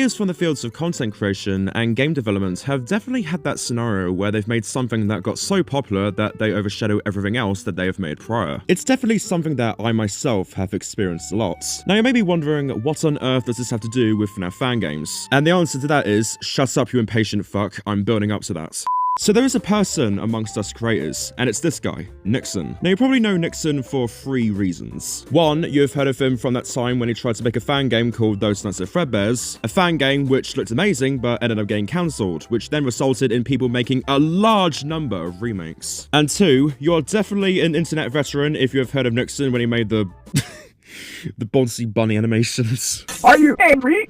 Players from the fields of content creation and game development have definitely had that scenario where they've made something that got so popular that they overshadow everything else that they have made prior. It's definitely something that I myself have experienced a lot. Now you may be wondering, what on earth does this have to do with FNaF Fangames? And the answer to that is, shut up you impatient fuck, I'm building up to that. So there is a person amongst us creators, and it's this guy, Nikson. Now you probably know Nikson for 3 reasons. 1, you have heard of him from that time when he tried to make a fan game called Those Nights at Fredbear's, a fan game which looked amazing but ended up getting cancelled, which then resulted in people making a large number of remakes. And 2, you're definitely an internet veteran if you have heard of Nikson when he made the the bouncy bunny animations. Are you angry?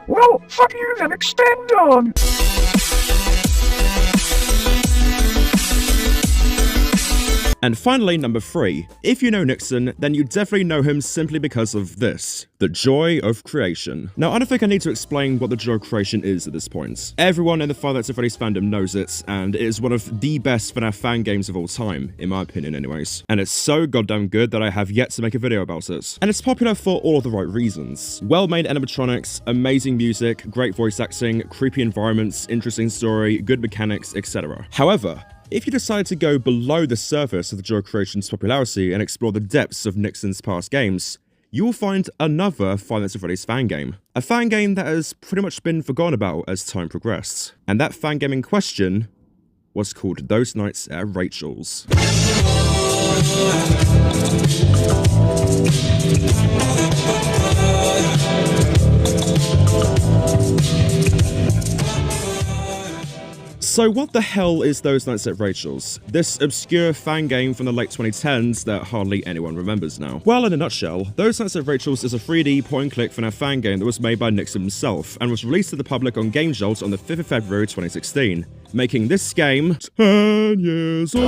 Well, fuck you then, extend on! And finally, number 3. If you know Nikson, then you definitely know him simply because of this. The joy of creation. Now, I don't think I need to explain what the joy of creation is at this point. Everyone in the Five Nights at Freddy's fandom knows it, and it is one of the best FNaF fan games of all time, in my opinion anyways. And it's so goddamn good that I have yet to make a video about it. And it's popular for all of the right reasons. Well-made animatronics, amazing music, great voice acting, creepy environments, interesting story, good mechanics, etc. However, if you decide to go below the surface of the joy of creation's popularity and explore the depths of Nikson's past games, you will find another Five Nights at Freddy's fan game. A fan game that has pretty much been forgotten about as time progressed. And that fan game in question was called Those Nights at Rachel's. So what the hell is Those Nights at Rachel's? This obscure fan game from the late 2010s that hardly anyone remembers now. Well, in a nutshell, Those Nights at Rachel's is a 3D point-and-click FNaF fan game that was made by Nikson himself and was released to the public on Game Jolt on the 5th of February 2016, making this game 10 years old.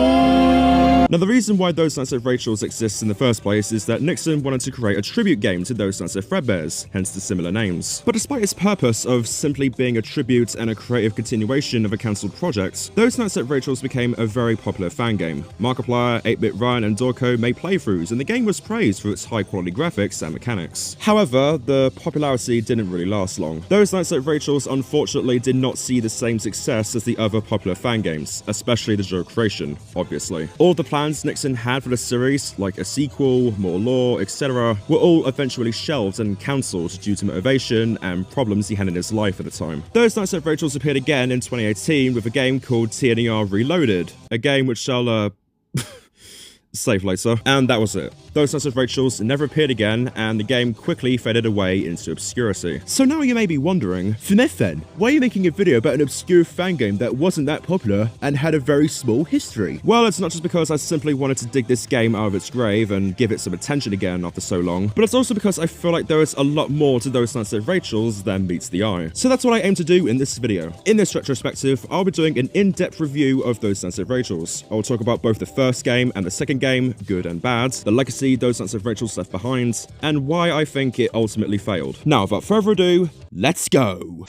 Now the reason why Those Nights at Rachel's exists in the first place is that Nikson wanted to create a tribute game to Those Nights at Fredbear's, hence the similar names. But despite its purpose of simply being a tribute and a creative continuation of a cancelled project, Those Nights at Rachel's became a very popular fan game. Markiplier, 8-Bit Ryan and Dorko made playthroughs, and the game was praised for its high-quality graphics and mechanics. However, the popularity didn't really last long. Those Nights at Rachel's unfortunately did not see the same success as the other popular fan games, especially the joy of creation, obviously. All the plans Nikson had for the series, like a sequel, more lore, etc., were all eventually shelved and cancelled due to motivation and problems he had in his life at the time. Those Nights at Rachel's appeared again in 2018 with a game called TNaR Reloaded, a game which I'll save later, and that was it. Those Nights at Rachel's never appeared again, and the game quickly faded away into obscurity. So now you may be wondering, FNaF, why are you making a video about an obscure fan game that wasn't that popular and had a very small history? Well, it's not just because I simply wanted to dig this game out of its grave and give it some attention again after so long, but it's also because I feel like there is a lot more to Those Nights at Rachel's than meets the eye. So that's what I aim to do in this video. In this retrospective, I'll be doing an in-depth review of Those Nights at Rachel's. I'll talk about both the first game and the second game, good and bad, the legacy Those Nights at Rachel's left behind, and why I think it ultimately failed. Now, without further ado, let's go!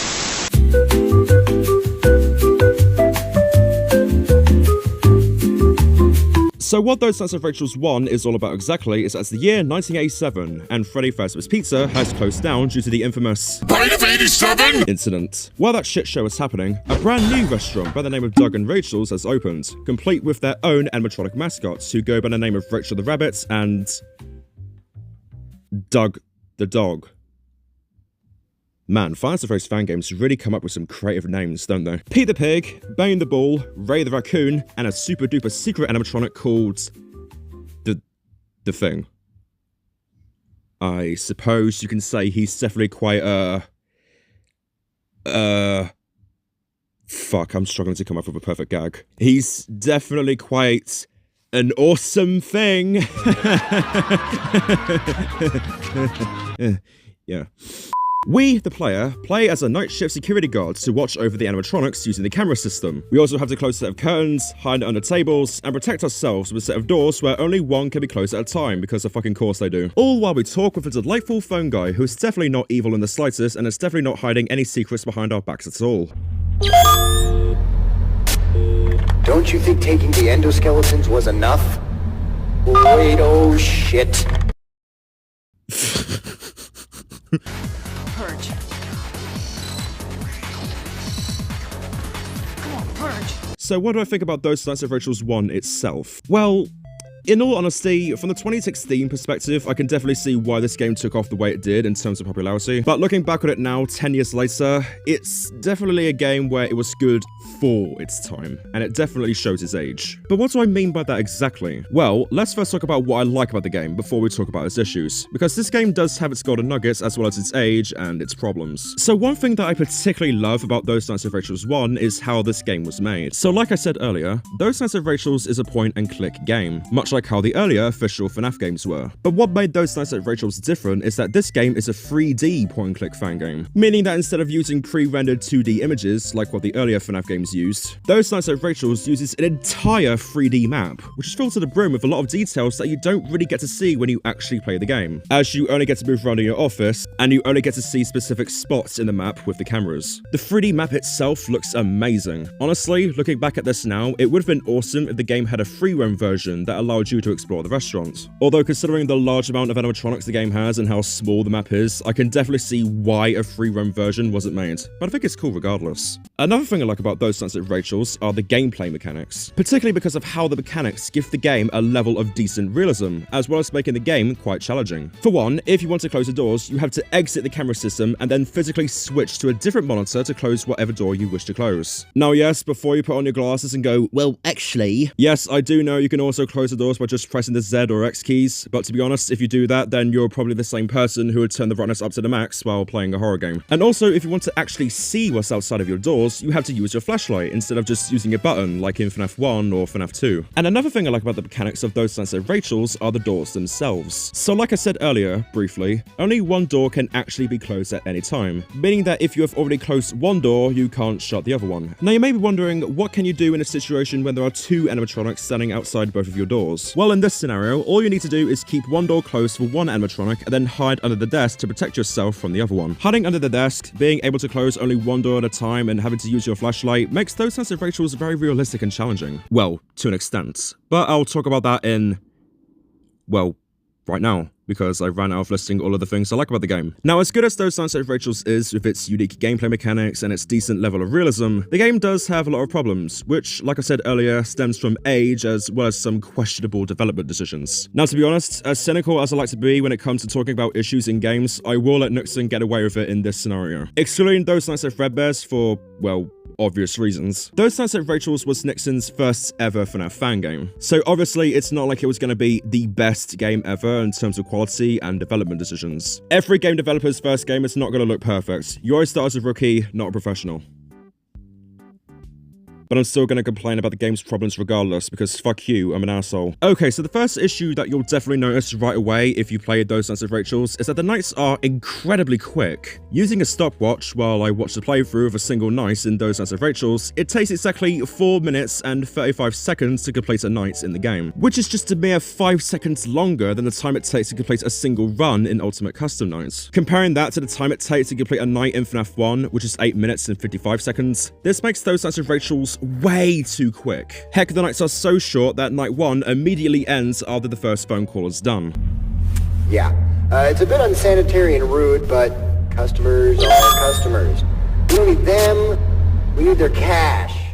So what Those Nights at Rachel's 1 is all about exactly is as the year 1987, and Freddy Fazbear's Pizza has closed down due to the infamous Bite of 87 incident. While that shit show is happening, a brand new restaurant by the name of Doug and Rachel's has opened, complete with their own animatronic mascots who go by the name of Rachel the Rabbit and Doug the Dog. Man, Five Nights at Freddy's fan games really come up with some creative names, don't they? Pete the Pig, Bane the Bull, Ray the Raccoon, and a super duper secret animatronic called the Thing. I suppose you can say he's definitely quite fuck, I'm struggling to come up with a perfect gag. He's definitely quite an awesome thing. Yeah. We, the player, play as a night shift security guard to watch over the animatronics using the camera system. We also have to close a set of curtains, hide under tables, and protect ourselves with a set of doors where only one can be closed at a time, because of fucking course they do. All while we talk with a delightful phone guy who is definitely not evil in the slightest and is definitely not hiding any secrets behind our backs at all. Don't you think taking the endoskeletons was enough? Wait, oh shit. Purge. So what do I think about Those Nights at Rachel's 1 itself? Well, in all honesty, from the 2016 perspective, I can definitely see why this game took off the way it did in terms of popularity. But looking back on it now, 10 years later, it's definitely a game where it was good for its time, and it definitely shows its age. But what do I mean by that exactly? Well, let's first talk about what I like about the game before we talk about its issues, because this game does have its golden nuggets as well as its age and its problems. So one thing that I particularly love about Those Nights at Rachel's 1 is how this game was made. So like I said earlier, Those Nights at Rachel's is a point-and-click game, much like how the earlier official FNaF games were. But what made Those Nights at Rachel's different is that this game is a 3D point-and-click fan game, meaning that instead of using pre-rendered 2D images like what the earlier FNaF games used, Those Nights at Rachel's uses an entire 3D map, which is filled to the brim with a lot of details that you don't really get to see when you actually play the game, as you only get to move around in your office, and you only get to see specific spots in the map with the cameras. The 3D map itself looks amazing. Honestly, looking back at this now, it would have been awesome if the game had a free-roam version that allowed you to explore the restaurant. Although considering the large amount of animatronics the game has and how small the map is, I can definitely see why a free-roam version wasn't made, but I think it's cool regardless. Another thing I like about Those Nights at Rachel's are the gameplay mechanics, particularly because of how the mechanics give the game a level of decent realism, as well as making the game quite challenging. For one, if you want to close the doors, you have to exit the camera system and then physically switch to a different monitor to close whatever door you wish to close. Now yes, before you put on your glasses and go, well actually, yes, I do know you can also close the doors by just pressing the Z or X keys, but to be honest, if you do that, then you're probably the same person who would turn the brightness up to the max while playing a horror game. And also, if you want to actually see what's outside of your doors, you have to use your flashlight instead of just using a button like in FNaF 1 or FNaF 2. And another thing I like about the mechanics of Those Nights at Rachel's are the doors themselves. So like I said earlier, briefly, only one door can actually be closed at any time, meaning that if you have already closed one door, you can't shut the other one. Now you may be wondering, what can you do in a situation when there are two animatronics standing outside both of your doors? Well, in this scenario, all you need to do is keep one door closed for one animatronic and then hide under the desk to protect yourself from the other one. Hiding under the desk, being able to close only one door at a time and having to use your flashlight makes Those Nights at Rachel's very realistic and challenging. Well, to an extent. But I'll talk about that in, well, right now, because I ran out of listing all of the things I like about the game. Now, as good as Those Nights at Rachel's is with its unique gameplay mechanics and its decent level of realism, the game does have a lot of problems, which, like I said earlier, stems from age as well as some questionable development decisions. Now, to be honest, as cynical as I like to be when it comes to talking about issues in games, I will let Nikson get away with it in this scenario. Excluding Those Nights at Fredbear's for, well, obvious reasons. Those Nights at Rachel's was Nikson's first ever FNaF fan game, so obviously it's not like it was going to be the best game ever in terms of quality and development decisions. Every game developer's first game is not going to look perfect. You always start as a rookie, not a professional. But I'm still going to complain about the game's problems regardless, because fuck you, I'm an asshole. Okay, so the first issue that you'll definitely notice right away if you played Those Nights at Rachel's is that the nights are incredibly quick. Using a stopwatch while I watch the playthrough of a single night in Those Nights at Rachel's, it takes exactly 4 minutes and 35 seconds to complete a night in the game, which is just a mere 5 seconds longer than the time it takes to complete a single run in Ultimate Custom Nights. Comparing that to the time it takes to complete a night in FNaF 1, which is 8 minutes and 55 seconds, this makes Those Nights at Rachel's way too quick. Heck, the nights are so short that night 1 immediately ends after the first phone call is done. Yeah, it's a bit unsanitary and rude, but customers are customers. We don't need them, we need their cash.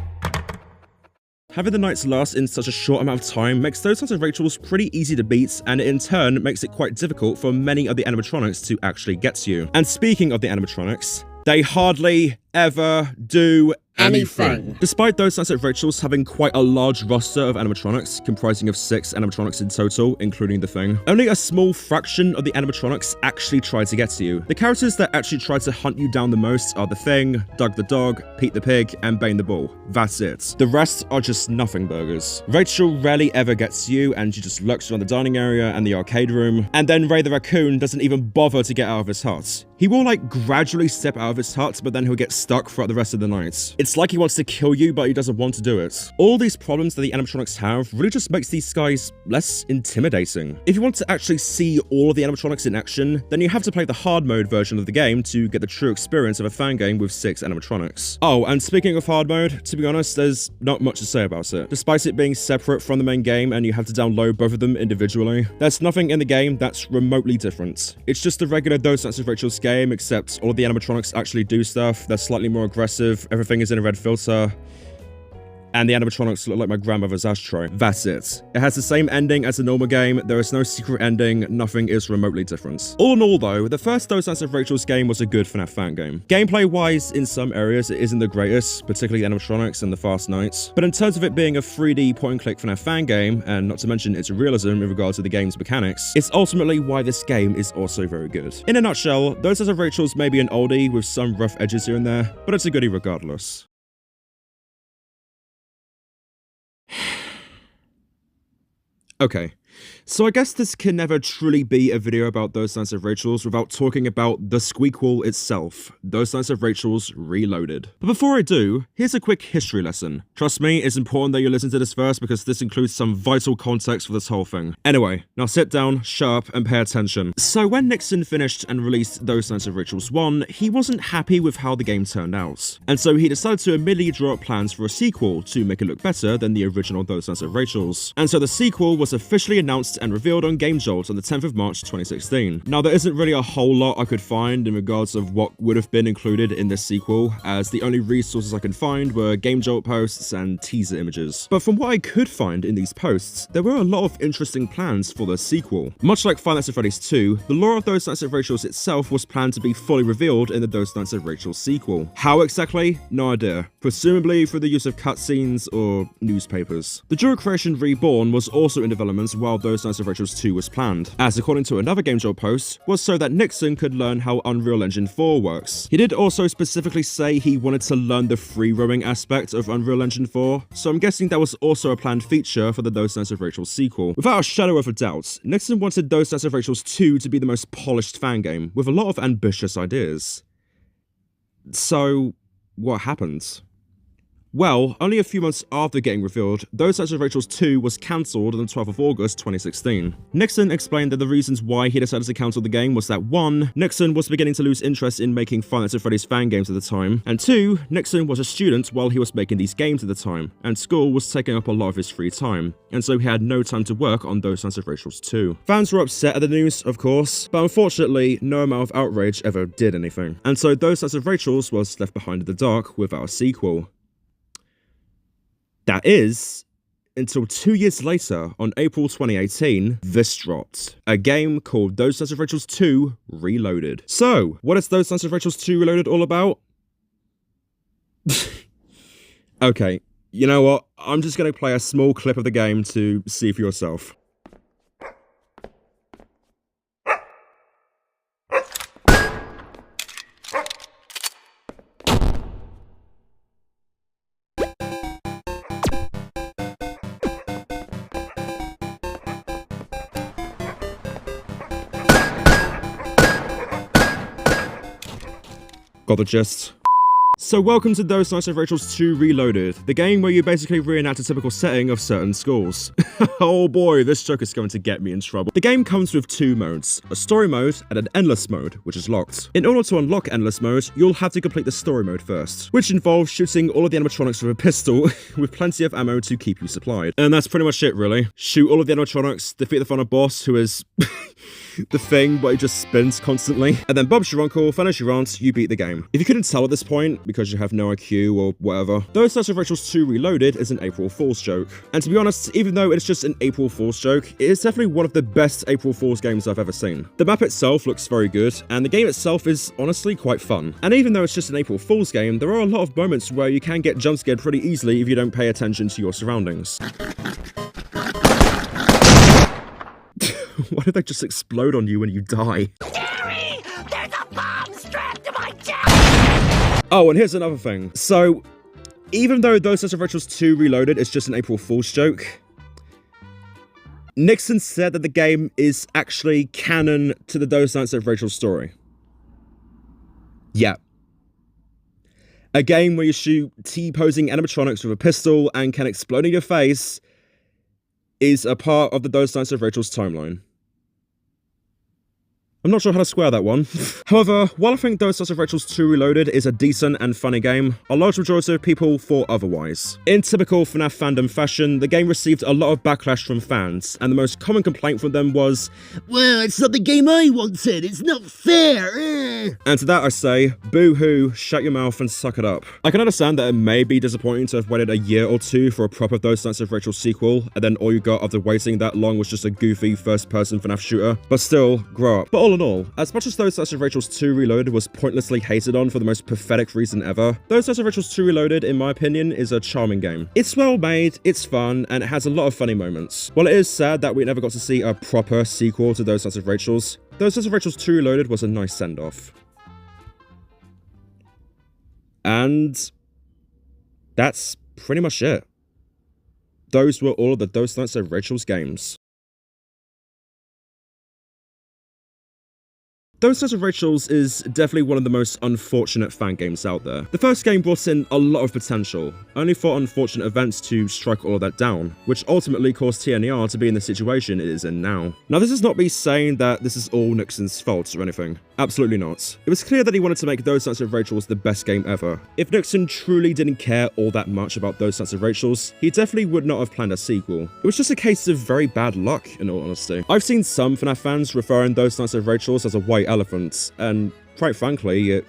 Having the nights last in such a short amount of time makes Those Nights at Rachel's pretty easy to beat, and in turn makes it quite difficult for many of the animatronics to actually get to you. And speaking of the animatronics, they hardly ever do anything. Despite Those Nights at Rachel's having quite a large roster of animatronics, comprising of 6 animatronics in total, including the Thing, only a small fraction of the animatronics actually try to get to you. The characters that actually try to hunt you down the most are the Thing, Doug the Dog, Pete the Pig, and Bane the Bull. That's it. The rest are just nothing burgers. Rachel rarely ever gets to you, and she just lurks around the dining area and the arcade room, and then Ray the Raccoon doesn't even bother to get out of his hut. He will like gradually step out of his hut, but then he'll get stuck throughout the rest of the night. It's like he wants to kill you, but he doesn't want to do it. All these problems that the animatronics have really just makes these guys less intimidating. If you want to actually see all of the animatronics in action, then you have to play the hard mode version of the game to get the true experience of a fan game with 6 animatronics. Oh, and speaking of hard mode, to be honest, there's not much to say about it. Despite it being separate from the main game and you have to download both of them individually, there's nothing in the game that's remotely different. It's just the regular Those Nights at Rachel's game, except all of the animatronics actually do stuff, they're slightly more aggressive, everything is in a red filter. and the animatronics look like my grandmother's ashtray. That's it. It has the same ending as the normal game, there is no secret ending, nothing is remotely different. All in all though, the first Those Nights at Rachel's game was a good FNaF fan game. Gameplay-wise, in some areas, it isn't the greatest, particularly the animatronics and the fast nights, but in terms of it being a 3D point-and-click FNaF fan game, and not to mention its realism in regards to the game's mechanics, it's ultimately why this game is also very good. In a nutshell, Those Nights at Rachel's may be an oldie with some rough edges here and there, but it's a goodie regardless. Okay, so I guess this can never truly be a video about Those Nights at Rachel's without talking about the squeakquel itself, Those Nights at Rachel's Reloaded. But before I do, here's a quick history lesson. Trust me, it's important that you listen to this first because this includes some vital context for this whole thing. Anyway, now sit down, shut up, and pay attention. So when Nikson finished and released Those Nights at Rachel's 1, he wasn't happy with how the game turned out. And so he decided to immediately draw up plans for a sequel to make it look better than the original Those Nights at Rachel's. And so the sequel was officially announced and revealed on Game Jolt on the 10th of March 2016. Now there isn't really a whole lot I could find in regards of what would have been included in this sequel, as the only resources I could find were Game Jolt posts and teaser images. But from what I could find in these posts, there were a lot of interesting plans for the sequel. Much like Five Nights at Freddy's 2, the lore of Those Nights at Rachel's itself was planned to be fully revealed in the Those Nights at Rachel's sequel. How exactly? No idea. Presumably through the use of cutscenes or newspapers. The Dual Creation Reborn was also in development while Those Nights at Rachel's 2 was planned, as according to another Game Jolt post, was so that Nikson could learn how Unreal Engine 4 works. He did also specifically say he wanted to learn the free roaming aspect of Unreal Engine 4, so I'm guessing that was also a planned feature for the Those Nights at Rachel's sequel. Without a shadow of a doubt, Nikson wanted Those Nights at Rachel's 2 to be the most polished fan game, with a lot of ambitious ideas. So, what happened? Well, only a few months after getting revealed, Those Nights at Rachel's 2 was cancelled on the 12th of August 2016. Nikson explained that the reasons why he decided to cancel the game was that 1. Nikson was beginning to lose interest in making Five Nights at Freddy's fan games at the time, and 2. Nikson was a student while he was making these games at the time, and school was taking up a lot of his free time, and so he had no time to work on Those Nights at Rachel's 2. Fans were upset at the news, of course, but unfortunately, no amount of outrage ever did anything, and so Those Nights at Rachel's was left behind in the dark without a sequel. That is, until 2 years later, on April 2018, this dropped. A game called Those Nights at Rachel's 2 Reloaded. So, what is Those Nights at Rachel's 2 Reloaded all about? Okay, you know what? I'm just going to play a small clip of the game to see for yourself. Got the gist? So welcome to Those Nights at Rachel's 2 Reloaded, the game where you basically reenact a typical setting of certain schools. Oh boy, this joke is going to get me in trouble. The game comes with 2 modes, a story mode and an endless mode, which is locked. In order to unlock endless mode, you'll have to complete the story mode first, which involves shooting all of the animatronics with a pistol, with plenty of ammo to keep you supplied. And that's pretty much it really. Shoot all of the animatronics, defeat the final boss, who is the thing, but it just spins constantly. And then Bob's your uncle, finish your aunt, you beat the game. If you couldn't tell at this point, because you have no IQ or whatever, Those Nights at Rachel's 2 Reloaded is an April Fool's joke. And to be honest, even though it's just an April Fool's joke, it is definitely one of the best April Fool's games I've ever seen. The map itself looks very good, and the game itself is honestly quite fun. And even though it's just an April Fool's game, there are a lot of moments where you can get jump scared pretty easily if you don't pay attention to your surroundings. Why did they just explode on you when you die? Jerry! There's a bomb strapped to my chest! Oh, and here's another thing. So, even though Those Nights at Rachel's 2 Reloaded is just an April Fool's joke, Nikson said that the game is actually canon to the Those Nights at Rachel's story. Yeah. A game where you shoot T-posing animatronics with a pistol and can explode in your face is a part of the Those Nights at Rachel's timeline. I'm not sure how to square that one. However, while I think Those Nights at Rachel's 2 Reloaded is a decent and funny game, a large majority of people thought otherwise. In typical FNaF fandom fashion, the game received a lot of backlash from fans, and the most common complaint from them was, "Well, it's not the game I wanted, it's not fair." And to that I say, boo-hoo, shut your mouth and suck it up. I can understand that it may be disappointing to have waited a year or two for a proper Those Nights at Rachel sequel, and then all you got after waiting that long was just a goofy first-person FNAF shooter, but still, grow up. But all in all, as much as Those Nights at Rachel's 2 Reloaded was pointlessly hated on for the most pathetic reason ever, Those Nights at Rachel's 2 Reloaded, in my opinion, is a charming game. It's well made, it's fun, and it has a lot of funny moments. While it is sad that we never got to see a proper sequel to Those Nights at Rachel's, Those Nights at Rachel's 2 Reloaded was a nice send-off. And that's pretty much it. Those were all of the Those Nights at Rachel's games. Those Nights at Rachel's is definitely one of the most unfortunate fan games out there. The first game brought in a lot of potential, only for unfortunate events to strike all of that down, which ultimately caused TNaR to be in the situation it is in now. Now, this is not me saying that this is all Nikson's fault or anything. Absolutely not. It was clear that he wanted to make Those Nights at Rachel's the best game ever. If Nikson truly didn't care all that much about Those Nights at Rachel's, he definitely would not have planned a sequel. It was just a case of very bad luck, in all honesty. I've seen some FNAF fans referring Those Nights at Rachel's as a white elephant, and quite frankly, it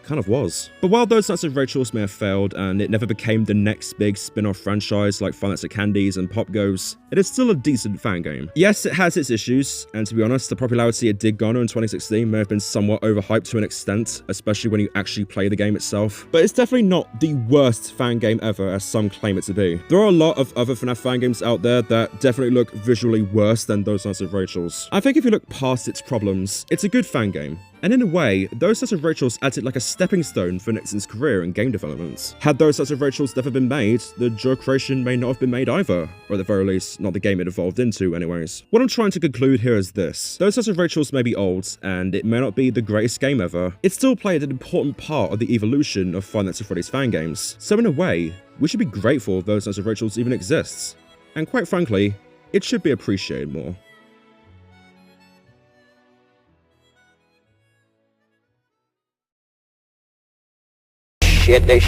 kind of was. But while Those Nights at Rachel's may have failed and it never became the next big spin-off franchise like Five Nights at Candy's and Pop Goes, it is still a decent fan game. Yes, it has its issues, and to be honest, the popularity it did garner in 2016 may have been somewhat overhyped to an extent, especially when you actually play the game itself. But it's definitely not the worst fan game ever, as some claim it to be. There are a lot of other FNAF fan games out there that definitely look visually worse than Those Nights at Rachel's. I think if you look past its problems, it's a good fan game. And in a way, Those Nights at Rachel's acted like a stepping stone for Nikson's career in game development. Had Those Nights at Rachel's never been made, the joke creation may not have been made either, or at the very least, not the game it evolved into anyways. What I'm trying to conclude here is this. Those Nights at Rachel's may be old, and it may not be the greatest game ever. It still played an important part of the evolution of Five Nights at Freddy's fan games. So in a way, we should be grateful Those Nights at Rachel's even exists. And quite frankly, it should be appreciated more. Shit, they